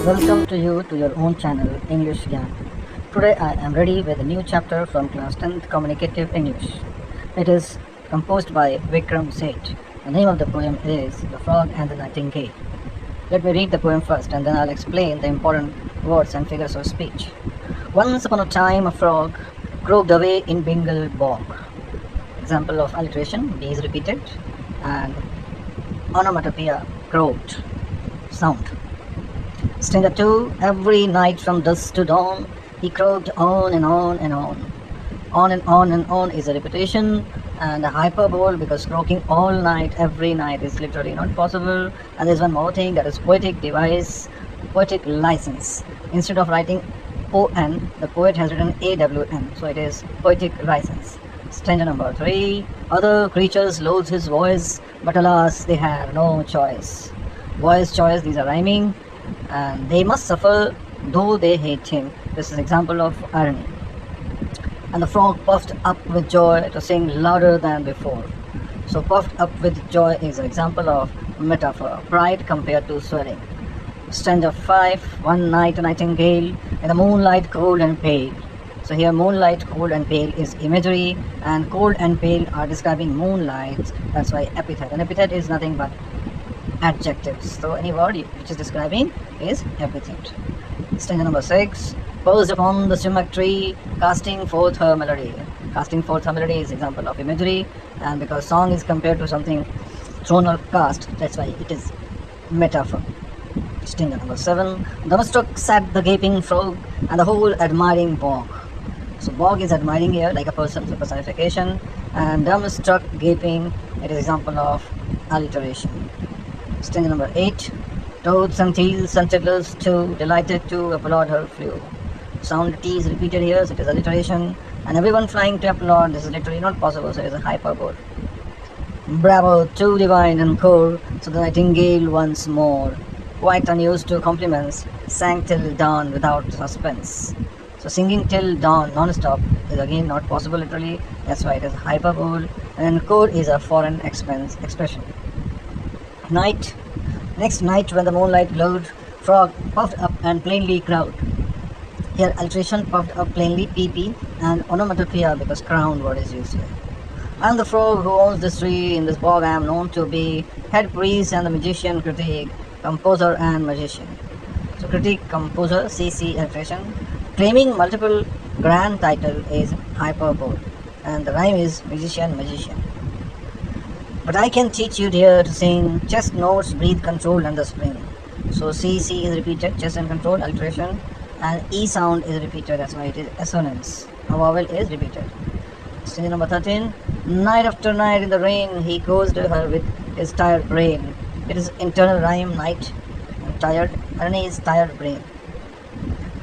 Welcome to you to your own channel English Gyan. Today I am ready with a new chapter from class 10th Communicative English. It is composed by Vikram Seth. The name of the poem is The Frog and the Nightingale. Let me read the poem first and then I'll explain the important words and figures of speech. Once upon a time a frog croaked away in Bingle Bog. Example of alliteration: B is repeated and onomatopoeia, croaked, sound. Stranger too, every night from dusk to dawn, he croaked on and on and on. On and on and on is a repetition and a hyperbole, because croaking all night, every night is literally not possible. And there's one more thing, that is poetic device, poetic license. Instead of writing O-N, the poet has written A-W-N, so it is poetic license. Stranger number 3, other creatures loathe his voice, but alas, they have no choice. Voice, choice, these are rhyming, and they must suffer though they hate him. This is example of irony. And the frog puffed up with joy to sing louder than before. So puffed up with joy is an example of metaphor, pride compared to swelling. Stanza 5, one night a nightingale in the moonlight cold and pale. So here moonlight, cold and pale is imagery, and cold and pale are describing moonlight. That's why epithet. An epithet is nothing but adjectives. So any word which is describing is epithet. Stanza number 6, posed upon the sumac tree, casting forth her melody. Casting forth her melody is example of imagery, and because song is compared to something thrown or cast, that's why it is metaphor. Stanza number 7, dumbstruck sat the gaping frog and the whole admiring bog. So bog is admiring here, like a person, so personification, and dumbstruck, gaping, it is example of alliteration. Stanza number 8, toads and teals and tiddlers too, delighted to applaud her flew. Sound T is repeated here, so it is alliteration, and everyone flying to applaud, this is literally not possible, so it is a hyperbole. Bravo, too divine and core, so the nightingale once more, quite unused to compliments, sang till dawn without suspense. So singing till dawn non-stop is again not possible literally, that's why it is hyperbole, and core is a foreign expression. Night. Next night when the moonlight glowed, frog puffed up and plainly crowed. Here alliteration, puffed up plainly, PP, and onomatopoeia because crown word is used here. I am the frog who owns this tree, in this bog I am known to be head priest and the magician, critic, composer and magician. So critic, composer, CC alliteration. Claiming multiple grand title is hyperbole, and the rhyme is musician, magician. But I can teach you dear to sing chest notes, breathe controlled under spring. So CC is repeated, chest and control, alliteration, and E sound is repeated, that's why it is assonance. A vowel is repeated. Stanza number 13, night after night in the rain, he caused her with his tired brain. It is internal rhyme, night, and tired, irony is tired brain.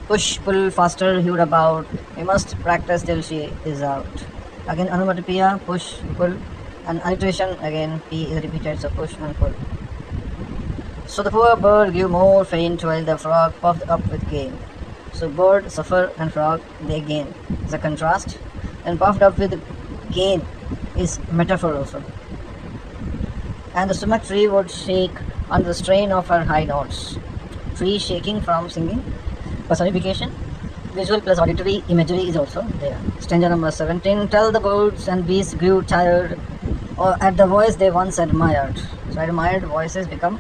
Push, pull, faster, hewed about, we must practice till she is out. Again onomatopoeia, push, pull, and alliteration, again P is repeated, so push and pull. So the poor bird grew more faint while the frog puffed up with gain. So bird suffer and frog they gain is a contrast, and puffed up with gain is metaphor also. And the sumac tree would shake under the strain of her high notes. Tree shaking from singing, personification, visual plus auditory imagery is also there. Stanza number 17, tell the birds and beasts grew tired, or at the voice they once admired. So admired voices become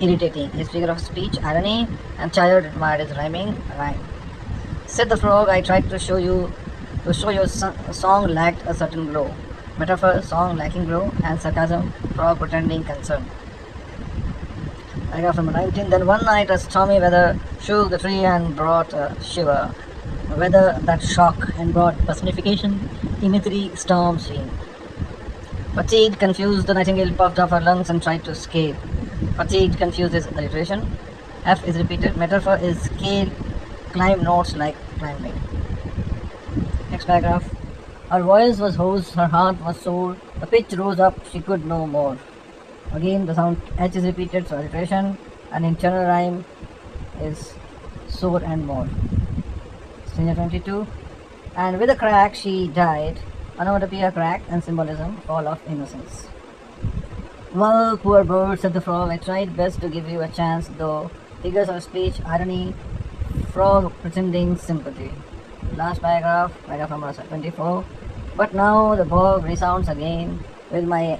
irritating. His figure of speech, irony, and tired, admired is rhyming, rhyme. Said the frog, I tried to show your song lacked a certain glow. Metaphor, song lacking glow, and sarcasm, frog pretending concern. Paragraph number 19, then one night a stormy weather shook the tree and brought a shiver. Weather that shock and brought personification, imagery, storm, scene. Fatigued, confused, the nightingale puffed up her lungs and tried to escape. Fatigued, confused is alliteration. F is repeated. Metaphor is scale, climb notes like climbing. Next paragraph. Her voice was hoarse, her heart was sore, the pitch rose up, she could no more. Again the sound H is repeated, so alliteration, and internal rhyme is sore and more. Stanza 22. And with a crack she died, onomatopoeia, crack, and symbolism, fall of innocence. Well, poor bird, said the frog, I tried best to give you a chance, though Figures of speech, irony, frog pretending sympathy. Last paragraph, paragraph number 24. But now the bog resounds again with my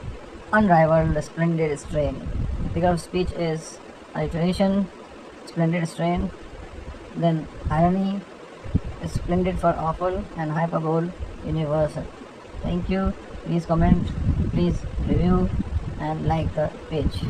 unrivaled splendid strain. Figure of speech is alliteration, splendid strain, then irony is splendid for awful, and hyperbole universal. Thank you. Please comment, please review, and like the page.